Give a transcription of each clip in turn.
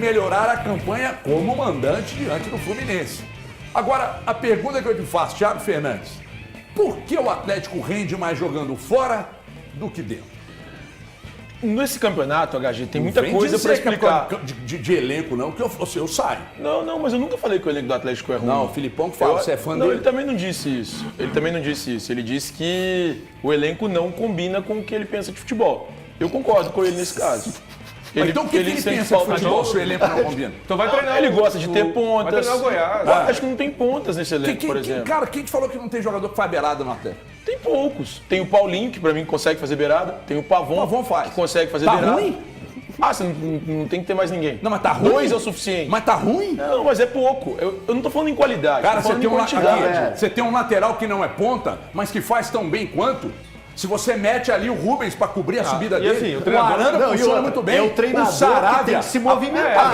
melhorar a campanha como mandante diante do Fluminense. Agora, a pergunta que eu te faço, Thiago Fernandes, por que o Atlético rende mais jogando fora do que dentro? Nesse campeonato, HG, tem muita coisa para explicar. De elenco, não, que eu saio. Não, mas eu nunca falei que o elenco do Atlético é ruim. Não, o Filipão que fala, você é fã dele? Ele também não disse isso. Ele disse que o elenco não combina com o que ele pensa de futebol. Eu concordo com ele nesse caso. Então o que ele pensa de futebol se o elenco não combina? Então vai treinar. Ele gosta de ter pontas. Vai treinar o Goiás. Acho que não tem pontas nesse elenco, por exemplo. Cara, quem te falou que não tem jogador que faz beirada no Atlético? Tem poucos. Tem o Paulinho, que pra mim consegue fazer beirada. Tem o Pavon faz. que consegue fazer Tá beirada. ruim? Você não tem que ter mais ninguém. Não, mas tá ruim. 2 é o suficiente. Mas tá ruim? Não, mas é pouco. Eu não tô falando em qualidade. Cara, tô falando em quantidade. você tem um lateral que não é ponta, mas que faz tão bem quanto. Se você mete ali o Rubens pra cobrir a subida dele, assim, o treinador, Arana funciona muito bem. É o treinador Sarabia, que tem que se movimentar.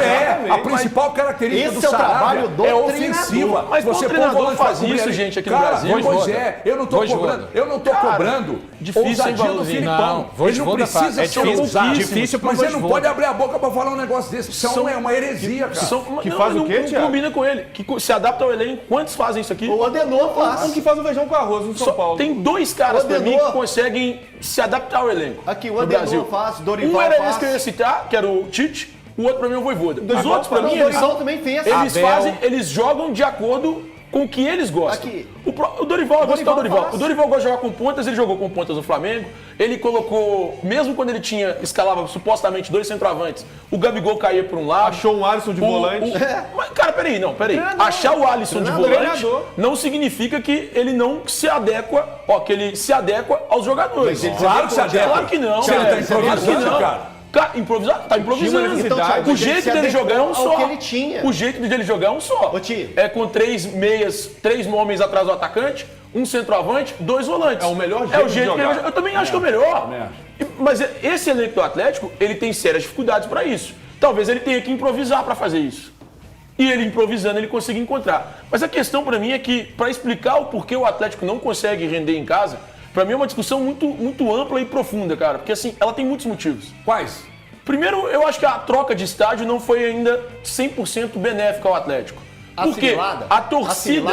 a principal característica do Sarabia é ofensiva. Mas você o treinador faz isso, gente, aqui no Brasil. Pois é, eu não tô cobrando ousadia do Filipão. Ele não precisa ser ousado, mas ele não pode abrir a boca pra falar um negócio desse. Isso é uma heresia, cara. Que faz o quê, Thiago? Combina com ele, que se adapta ao elenco. Quantos fazem isso aqui? O Adenor faz. Um que faz o feijão com arroz no São Paulo. Tem 2 caras pra mim que conseguem se adaptar ao elenco. Aqui, o no Adenor Brasil. faz, Dorival Um era faz. esse que eu ia citar, que era o Tite, o outro pra mim é o Vojvoda. Os outros pra mim, O Dorival também fez. eles jogam de acordo com o que eles gostam. Aqui. O Dorival, eu vou citar o Dorival. faz. O Dorival gosta de jogar com pontas, ele jogou com pontas no Flamengo. Ele colocou, mesmo quando ele escalava supostamente 2 centroavantes, o Gabigol caía por um lado. Achou um Alisson de volante. Mas, cara, peraí. Achar o Alisson de volante não significa que ele não se adequa, que ele se adequa aos jogadores. Claro que se adequa. Claro que não. Você não tá Claro que improvisando, não. cara. Tá improvisando. Então, Thiago, O jeito dele jogar é um só. que ele tinha. O jeito dele jogar é um só. Ô, Ti. É com 3 meias, 3 homens atrás do atacante, um centroavante, 2 volantes. É o melhor jeito É o de jeito que ele jogar. vai jogar. Eu também acho que é o melhor. Mas esse elenco do Atlético, ele tem sérias dificuldades para isso. Talvez ele tenha que improvisar para fazer isso. E ele improvisando, ele consiga encontrar. Mas a questão para mim é que, para explicar o porquê o Atlético não consegue render em casa, para mim é uma discussão muito ampla e profunda, cara. Porque assim, ela tem muitos motivos. Quais? Primeiro, eu acho que a troca de estádio não foi ainda 100% benéfica ao Atlético. Porque a torcida,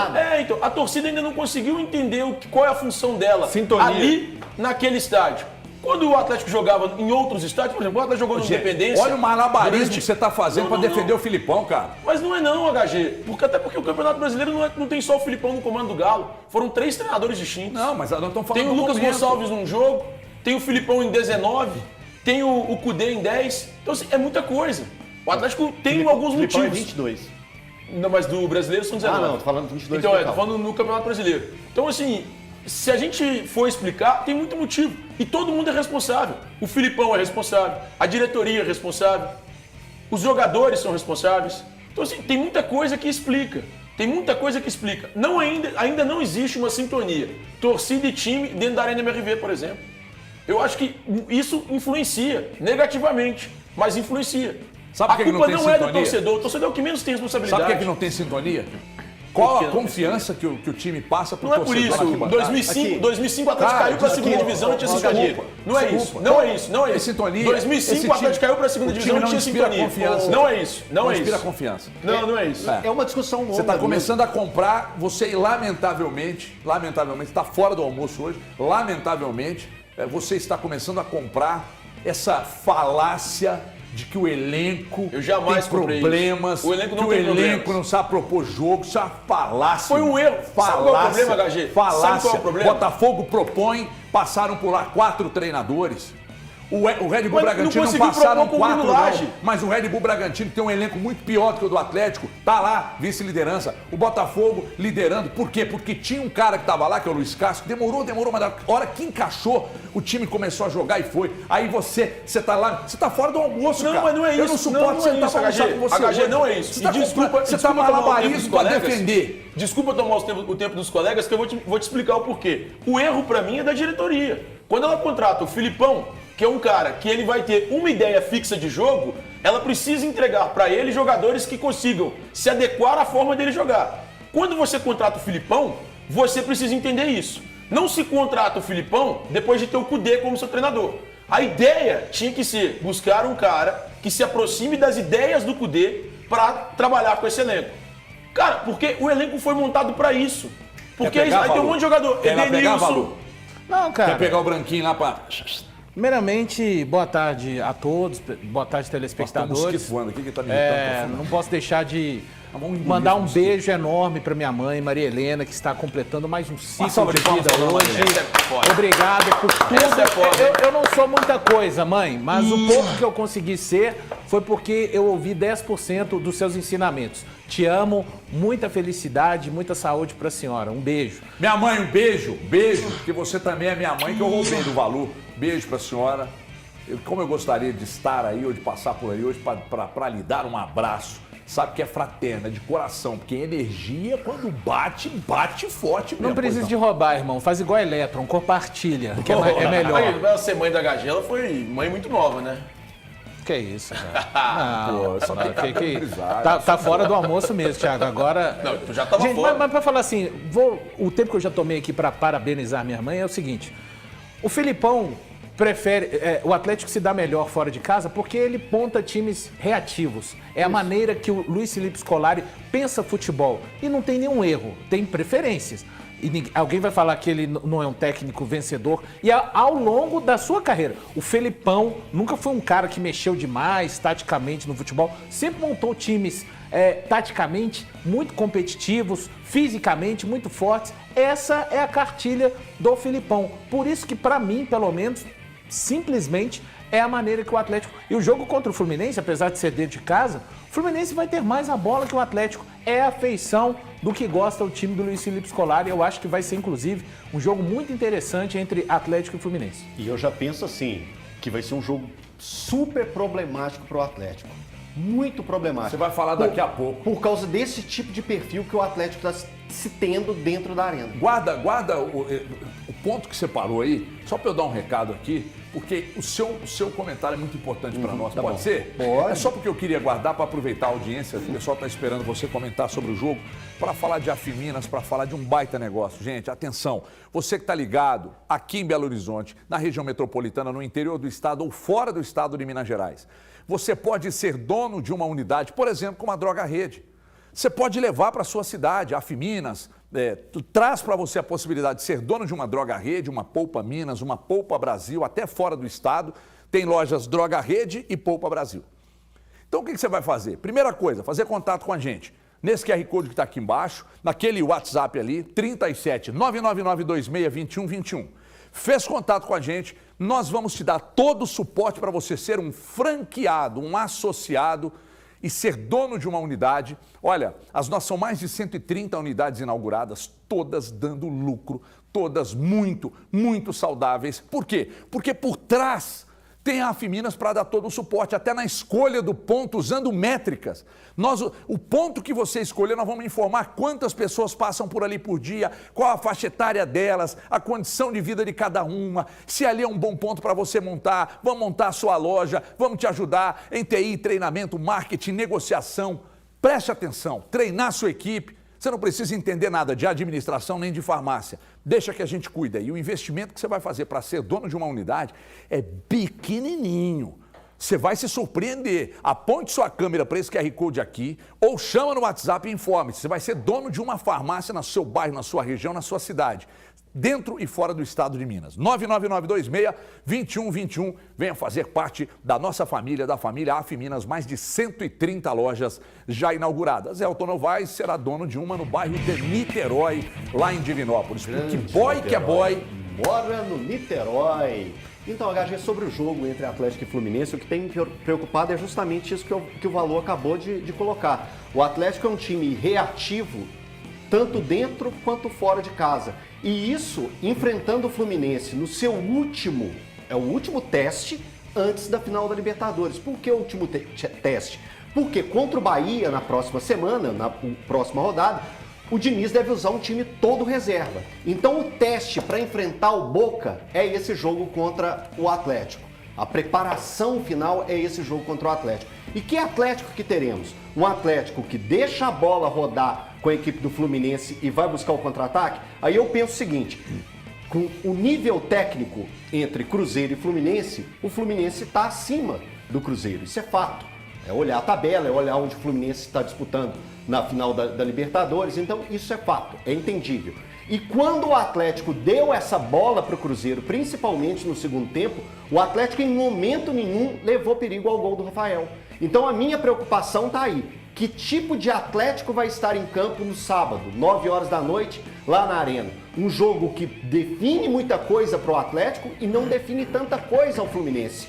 a torcida ainda não conseguiu entender qual é a função dela Sintonia. ali naquele estádio. Quando o Atlético jogava em outros estádios, por exemplo, o Atlético jogou no Independência. Olha o malabarismo que você tá fazendo pra defender o Filipão, cara. Mas não é não, HG. Até porque o Campeonato Brasileiro não tem só o Filipão no comando do Galo. Foram 3 treinadores distintos. Não, mas nós estamos falando Tem o do Lucas momento. Gonçalves num jogo, tem o Filipão em 19, tem o Cudê em 10. Então, assim, é muita coisa. O Atlético tem alguns Filipão é motivos. 22. Não, mas do brasileiro são 19. Tô falando 22 Então, total. tô falando no Campeonato Brasileiro. Então, assim, se a gente for explicar, tem muito motivo. E todo mundo é responsável. O Filipão é responsável, a diretoria é responsável, os jogadores são responsáveis. Então, assim, tem muita coisa que explica. Ainda não existe uma sintonia. Torcida e time dentro da Arena MRV, por exemplo. Eu acho que isso influencia negativamente, mas influencia. Sabe A por que culpa não tem não é do sintonia? torcedor. O torcedor é o que menos tem responsabilidade. Sabe por que não tem sintonia? Qual a confiança que o time passa pro Não é por torcedor isso. na arquibancada? 2005 o Atlético caiu para a segunda divisão e não tinha sintonia. Não é isso. Não é isso. Sintonia. 2005 o Atlético caiu para a segunda divisão e não tinha sintonia. Confiança. Não é isso. Não inspira confiança. Não é isso. É uma discussão longa. Você está começando a comprar, você lamentavelmente, está fora do almoço hoje, lamentavelmente, você está começando a comprar essa falácia de que o elenco Eu jamais tem problemas, isso. O elenco não que tem o elenco problemas. não sabe propor jogo, isso é uma falácia. Foi um erro. Sabe qual é o problema, HG? Falácia. Sabe qual é o problema? Botafogo propõe, passaram por lá 4 treinadores. O Red Bull Mas Bragantino não não conseguiu passaram propor com o 4 Bruno Lage. não, mas o Red Bull Bragantino tem um elenco muito pior do que o do Atlético, tá lá, vice-liderança. O Botafogo liderando, por quê? Porque tinha um cara que tava lá, que é o Luiz Castro, demorou, mas na hora que encaixou, o time começou a jogar e foi. Aí você tá lá, você tá fora do almoço, Não, cara. mas não é isso. Eu não suporto sentar pra almoçar com você HG, hoje. não é isso. Você tá, Desculpa você tá tomar o tempo dos malabarismo pra colegas. defender. Desculpa tomar o tempo dos colegas, que eu vou te explicar o porquê. O erro pra mim é da diretoria. Quando ela contrata o Filipão, que é um cara que ele vai ter uma ideia fixa de jogo, ela precisa entregar pra ele jogadores que consigam se adequar à forma dele jogar. Quando você contrata o Filipão, você precisa entender isso. Não se contrata o Filipão depois de ter o Cudê como seu treinador. A ideia tinha que ser buscar um cara que se aproxime das ideias do Kudê para trabalhar com esse elenco. Cara, porque o elenco foi montado para isso. Porque aí tem um monte de jogador. Edenilson. Não, cara. Quer pegar o branquinho lá pra... Primeiramente, boa tarde a todos, boa tarde, telespectadores. Voando aqui que tá me irritando, não posso deixar de vamos mandar um beijo enorme para minha mãe, Maria Helena, que está completando mais um ciclo de vida hoje. Obrigado por tudo. Eu não sou muita coisa, mãe, mas o pouco que eu consegui ser foi porque eu ouvi 10% dos seus ensinamentos. Te amo, muita felicidade, muita saúde para a senhora. Um beijo. Minha mãe, um beijo, porque você também é minha mãe, que eu roubei do Valu. Beijo pra senhora. Como eu gostaria de estar aí ou de passar por aí hoje para lhe dar um abraço. Sabe que é fraterna, de coração, porque energia, quando bate forte mesmo. Não precisa de roubar, irmão. Faz igual a Eletron, compartilha, que é melhor. Ela ser mãe da HG, ela foi mãe muito nova, né? Que isso, cara? Não, tá fora do almoço mesmo, Thiago. Agora... Não, tu já tava fora. Mas pra falar assim, o tempo que eu já tomei aqui pra parabenizar minha mãe é o seguinte. O Filipão prefere... o Atlético se dá melhor fora de casa porque ele monta times reativos. É a maneira que o Luiz Felipe Scolari pensa futebol. E não tem nenhum erro, tem preferências. E alguém vai falar que ele não é um técnico vencedor. E ao longo da sua carreira, o Felipão nunca foi um cara que mexeu demais taticamente no futebol. Sempre montou times taticamente muito competitivos, fisicamente muito fortes. Essa é a cartilha do Felipão. Por isso que, para mim, pelo menos, simplesmente é a maneira que o Atlético... E o jogo contra o Fluminense, apesar de ser dentro de casa, o Fluminense vai ter mais a bola que o Atlético. É a feição do que gosta o time do Luiz Felipe Scolari. Eu acho que vai ser, inclusive, um jogo muito interessante entre Atlético e Fluminense. E eu já penso assim, que vai ser um jogo super problemático para o Atlético. Muito problemático. Você vai falar daqui a pouco. Por causa desse tipo de perfil que o Atlético está se tendo dentro da arena. Guarda o ponto que você parou aí, só para eu dar um recado aqui, porque o seu comentário é muito importante para nós. Pode ser? Pode. É só porque eu queria guardar para aproveitar a audiência. O pessoal está esperando você comentar sobre o jogo, para falar de Afiminas, para falar de um baita negócio. Gente, atenção, você que está ligado aqui em Belo Horizonte, na região metropolitana, no interior do estado ou fora do estado de Minas Gerais, você pode ser dono de uma unidade, por exemplo, como a Droga Rede. Você pode levar para a sua cidade, a Afiminas, traz para você a possibilidade de ser dono de uma Droga Rede, uma Poupa Minas, uma Poupa Brasil, até fora do estado. Tem lojas Droga Rede e Poupa Brasil. Então o que você vai fazer? Primeira coisa, fazer contato com a gente. Nesse QR Code que está aqui embaixo, naquele WhatsApp ali, 37 99926 2121. Fez contato com a gente, nós vamos te dar todo o suporte para você ser um franqueado, um associado e ser dono de uma unidade. Olha, as nossas são mais de 130 unidades inauguradas, todas dando lucro, todas muito, muito saudáveis. Por quê? Porque por trás tem a Afiminas para dar todo o suporte, até na escolha do ponto, usando métricas. O ponto que você escolher, nós vamos informar quantas pessoas passam por ali por dia, qual a faixa etária delas, a condição de vida de cada uma, se ali é um bom ponto para você montar, vamos montar a sua loja, vamos te ajudar em TI, treinamento, marketing, negociação. Preste atenção, treinar sua equipe. Você não precisa entender nada de administração nem de farmácia. Deixa que a gente cuida. E o investimento que você vai fazer para ser dono de uma unidade é pequenininho. Você vai se surpreender. Aponte sua câmera para esse QR Code aqui ou chama no WhatsApp e informe-se. Você vai ser dono de uma farmácia no seu bairro, na sua região, na sua cidade. Dentro e fora do estado de Minas. 99926-2121. Venha fazer parte da nossa família, da família Afiminas, mais de 130 lojas já inauguradas. Elton Novaes será dono de uma no bairro de Niterói, lá em Divinópolis. Porque boy que é boy. Mora no Niterói. Então, HG, sobre o jogo entre Atlético e Fluminense, o que tem me preocupado é justamente isso que o Valor acabou de colocar. O Atlético é um time reativo, tanto dentro quanto fora de casa. E isso enfrentando o Fluminense no seu último teste antes da final da Libertadores. Por que o último teste? Porque contra o Bahia na próxima semana, na próxima rodada, o Diniz deve usar um time todo reserva. Então o teste para enfrentar o Boca é esse jogo contra o Atlético. A preparação final é esse jogo contra o Atlético. E que Atlético que teremos? Um Atlético que deixa a bola rodar com a equipe do Fluminense e vai buscar o contra-ataque? Aí eu penso o seguinte, com o nível técnico entre Cruzeiro e Fluminense, o Fluminense está acima do Cruzeiro. Isso é fato. É olhar a tabela, é olhar onde o Fluminense está disputando na final da Libertadores. Então, isso é fato, é entendível. E quando o Atlético deu essa bola para o Cruzeiro, principalmente no segundo tempo, o Atlético em momento nenhum levou perigo ao gol do Rafael. Então a minha preocupação está aí. Que tipo de Atlético vai estar em campo no sábado, 9 horas da noite, lá na Arena? Um jogo que define muita coisa para o Atlético e não define tanta coisa ao Fluminense.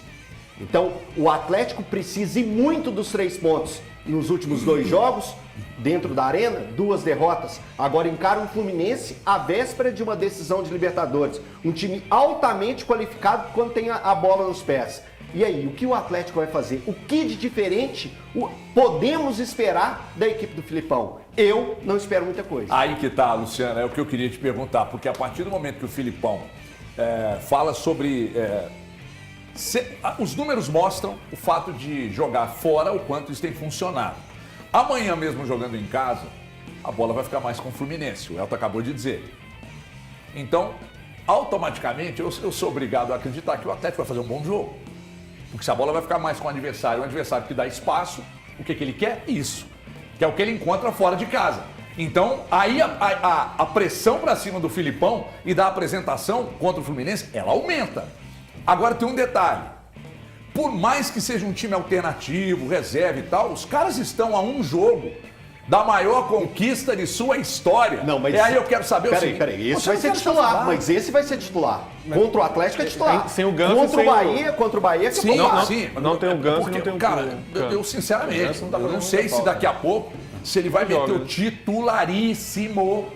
Então o Atlético precisa ir muito dos 3 pontos nos últimos 2 jogos, dentro da Arena, 2 derrotas. Agora encara um Fluminense à véspera de uma decisão de Libertadores. Um time altamente qualificado quando tem a bola nos pés. E aí, o que o Atlético vai fazer? O que de diferente podemos esperar da equipe do Filipão? Eu não espero muita coisa. Aí que tá, Luciano, é o que eu queria te perguntar, porque a partir do momento que o Filipão fala sobre... os números mostram o fato de jogar fora, o quanto isso tem funcionado. Amanhã mesmo jogando em casa, a bola vai ficar mais com o Fluminense, o Elton acabou de dizer. Então, automaticamente, eu sou obrigado a acreditar que o Atlético vai fazer um bom jogo. Porque se a bola vai ficar mais com o adversário, um adversário que dá espaço, o que ele quer? Isso. Que é o que ele encontra fora de casa. Então, aí a pressão para cima do Filipão e da apresentação contra o Fluminense, ela aumenta. Agora tem um detalhe. Por mais que seja um time alternativo, reserva e tal, os caras estão a um jogo da maior conquista de sua história. Não, mas... aí eu quero saber o seguinte... Peraí, esse vai ser titular, mas esse vai ser titular. Contra o Atlético é titular. Sem o Ganso, contra o Bahia, sim, não tem o Ganso, porque, não tem o cara, eu sinceramente, eu não sei se daqui a pouco, se ele vai meter o titularíssimo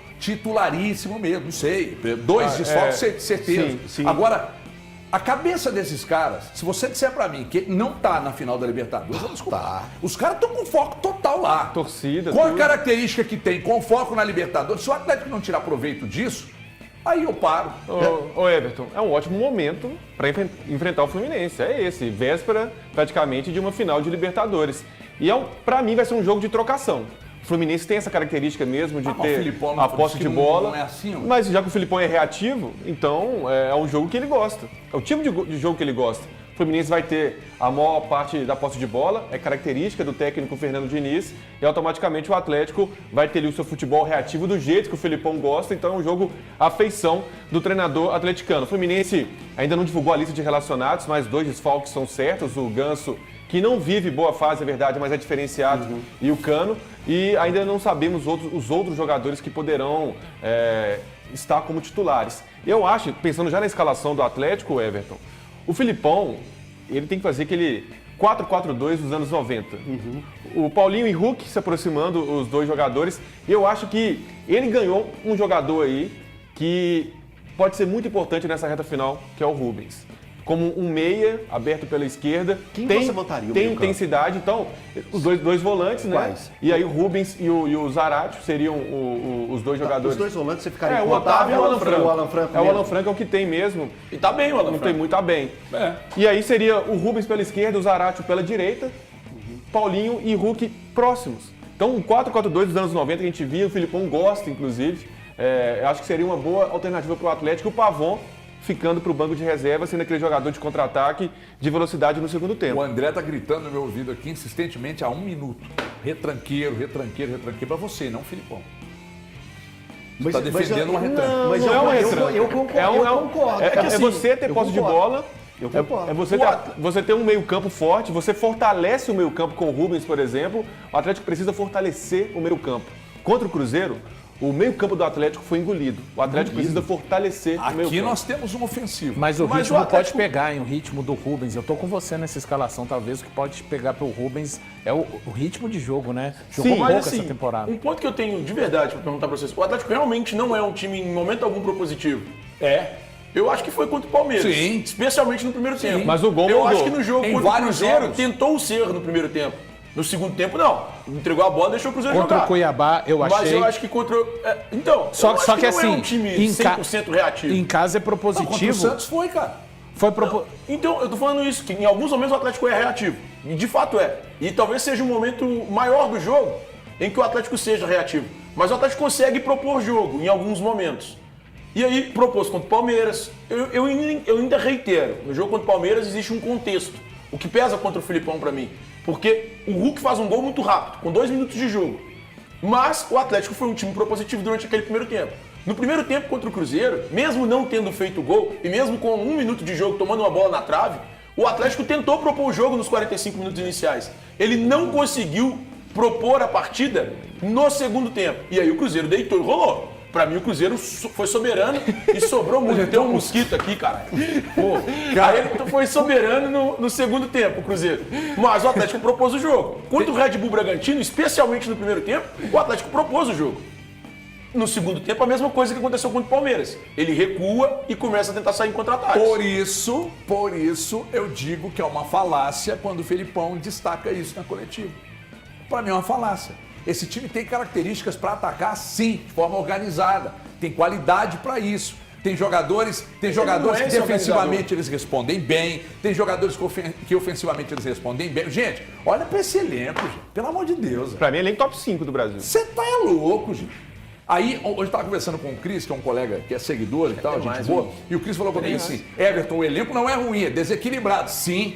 mesmo, não sei. 2 desfalques, certeza. Sim. Agora... A cabeça desses caras, se você disser pra mim que não tá na final da Libertadores, eu vou desculpar. Os caras estão com foco total lá. Torcida. Com a característica que tem, com foco na Libertadores, se o Atlético não tirar proveito disso, aí eu paro. Ô Everton, é um ótimo momento para enfrentar o Fluminense. É esse, véspera praticamente de uma final de Libertadores. E pra mim vai ser um jogo de trocação. O Fluminense tem essa característica mesmo de ter a posse de bola, não é assim, mas já que o Filipão é reativo, então é um jogo que ele gosta. É o tipo de jogo que ele gosta. O Fluminense vai ter a maior parte da posse de bola, é característica do técnico Fernando Diniz, e automaticamente o Atlético vai ter ali o seu futebol reativo do jeito que o Filipão gosta, então é um jogo à feição do treinador atleticano. O Fluminense ainda não divulgou a lista de relacionados, mas 2 desfalques são certos, o Ganso, que não vive boa fase, é verdade, mas é diferenciado, e o Cano, e ainda não sabemos os outros jogadores que poderão estar como titulares. Eu acho, pensando já na escalação do Atlético, Everton, o Filipão, ele tem que fazer aquele 4-4-2 dos anos 90. O Paulinho e Hulk se aproximando, os 2 jogadores, e eu acho que ele ganhou um jogador aí que pode ser muito importante nessa reta final, que é o Rubens. Como um meia, aberto pela esquerda. Quem você botaria? Tem intensidade, então, os dois volantes, né? Quais? E aí o Rubens e o Zaratio seriam os 2 jogadores. Os 2 volantes você ficaria o Otávio e o Alan Franco. O Alan Franco o Alan Franco é o que tem mesmo. E tá bem o Alan Não Franco. tem muito, tá bem. E aí seria o Rubens pela esquerda, o Zaratio pela direita, Paulinho e Hulk próximos. Então, um 4-4-2 dos anos 90 que a gente via, o Filipão gosta, inclusive. Eu acho que seria uma boa alternativa para o Atlético. O Pavon ficando para o banco de reserva, sendo aquele jogador de contra-ataque de velocidade no segundo tempo. O André tá gritando no meu ouvido aqui insistentemente há 1 minuto. Retranqueiro para você, não Filipão. Você está defendendo uma retranca. Mas não é uma retranca. Eu concordo. É você ter posse de bola. Eu concordo. É você ter um meio-campo forte, você fortalece o meio-campo com o Rubens, por exemplo. O Atlético precisa fortalecer o meio-campo. Contra o Cruzeiro, o meio-campo do Atlético foi engolido. O Atlético precisa fortalecer o meio-campo. Aqui nós temos um ofensivo. Mas o ritmo pode pegar, hein? O ritmo do Rubens. Eu tô com você nessa escalação, talvez o que pode pegar pro Rubens é o ritmo de jogo, né? Jogou pouco essa temporada. Um ponto que eu tenho de verdade para perguntar para vocês. O Atlético realmente não é um time em momento algum propositivo. Eu acho que foi contra o Palmeiras. Sim. Especialmente no primeiro tempo. Mas o gol Eu mudou. acho que no jogo Em contra o vários Cruzeiro jogos. tentou ser no primeiro tempo. No segundo tempo, não. Entregou a bola e deixou o Cruzeiro Contra jogar. o Cuiabá, eu achei... Mas eu acho que contra... Então, Só eu acho que não assim, é um time 100% reativo. Em casa é Contra o propositivo. Santos foi, cara. Então, eu tô falando isso, que em alguns momentos o Atlético é reativo. E de fato é. E talvez seja um momento maior do jogo em que o Atlético seja reativo. Mas o Atlético consegue propor jogo em alguns momentos. E aí, propôs contra o Palmeiras. Eu ainda reitero, no jogo contra o Palmeiras existe um contexto. O que pesa contra o Filipão pra mim. Porque o Hulk faz um gol muito rápido, com 2 minutos de jogo. Mas o Atlético foi um time propositivo durante aquele primeiro tempo. No primeiro tempo contra o Cruzeiro, mesmo não tendo feito gol, e mesmo com 1 minuto de jogo tomando uma bola na trave, o Atlético tentou propor o jogo nos 45 minutos iniciais. Ele não conseguiu propor a partida no segundo tempo. E aí o Cruzeiro deitou e rolou. Pra mim, o Cruzeiro foi soberano e sobrou muito. Tem um mosquito aqui, cara. Pô, aí ele foi soberano no segundo tempo, o Cruzeiro. Mas o Atlético propôs o jogo. Contra o Red Bull Bragantino, especialmente no primeiro tempo, o Atlético propôs o jogo. No segundo tempo, a mesma coisa que aconteceu contra o Palmeiras. Ele recua e começa a tentar sair em contra-ataques. Por isso, eu digo que é uma falácia quando o Felipão destaca isso na coletiva. Para mim é uma falácia. Esse time tem características para atacar, sim, de forma organizada. Tem qualidade para isso. Tem jogadores que defensivamente eles respondem bem. Tem jogadores que ofensivamente eles respondem bem. Gente, olha para esse elenco, gente. Pelo amor de Deus. Pra mim, ele é em top 5 do Brasil. Você tá louco, gente. Aí, hoje eu estava conversando com o Cris, que é um colega que é seguidor e tal, gente boa, e o Cris falou comigo assim, Everton, o elenco não é ruim, é desequilibrado. Sim,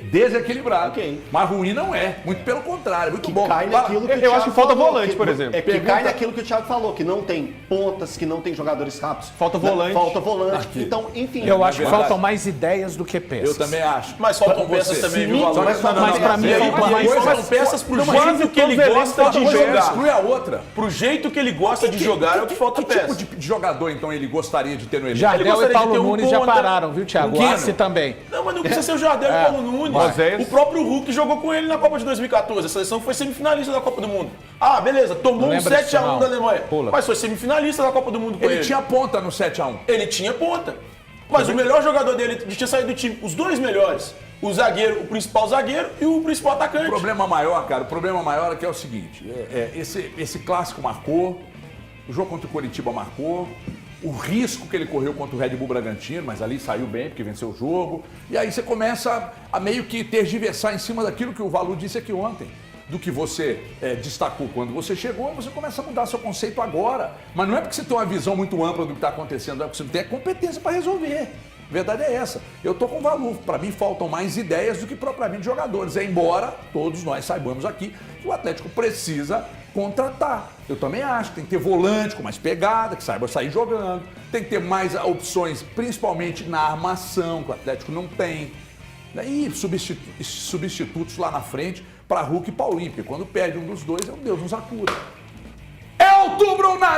desequilibrado, mas ruim não é, muito pelo contrário, muito bom. Cai naquilo que eu acho que falta volante, por exemplo. É que cai naquilo que o Thiago falou, que não tem pontas, que não tem jogadores rápidos. Falta volante. Falta volante, então, enfim. Eu acho que verdade. faltam mais ideias do que peças. Eu também acho. Mas faltam peças também, viu, Valor? Mas pra mim faltam mais Faltam peças pro jeito que ele gosta de jogar. Exclui a outra. Pro jeito que ele gosta de jogar é o que falta Que peça. tipo de jogador, então, ele gostaria de ter no elenco? Ele Jardel gostaria e de Paulo ter um Nunes já ponta, pararam, viu, Thiago? um O Arce também. Não, mas não precisa ser o Jardel e o Paulo Nunes. Moisés. O próprio Hulk jogou com ele na Copa de 2014. A seleção foi semifinalista da Copa do Mundo. Ah, beleza, tomou Não um lembra disso, 7x1 não. da Alemanha. Pula. Mas foi semifinalista da Copa do Mundo com ele. Ele tinha ponta no 7x1. Ele tinha ponta. Mas o melhor jogador dele tinha saído do time. Os dois melhores. O zagueiro, o principal zagueiro e o principal atacante. O problema maior é que é o seguinte, esse clássico marcou, o jogo contra o Coritiba marcou, o risco que ele correu contra o Red Bull Bragantino, mas ali saiu bem porque venceu o jogo, e aí você começa a meio que tergiversar em cima daquilo que o Valu disse aqui ontem, do que você destacou quando você chegou, você começa a mudar seu conceito agora, mas não é porque você tem uma visão muito ampla do que está acontecendo, é porque você não tem a competência para resolver. A verdade é essa. Eu tô com Valu. Para mim faltam mais ideias do que propriamente jogadores. Embora todos nós saibamos aqui que o Atlético precisa contratar. Eu também acho que tem que ter volante com mais pegada, que saiba sair jogando. Tem que ter mais opções, principalmente na armação, que o Atlético não tem. E substitutos lá na frente para Hulk e Paulinho, porque quando perde um dos dois, Deus nos acuda. É outubro ou nada!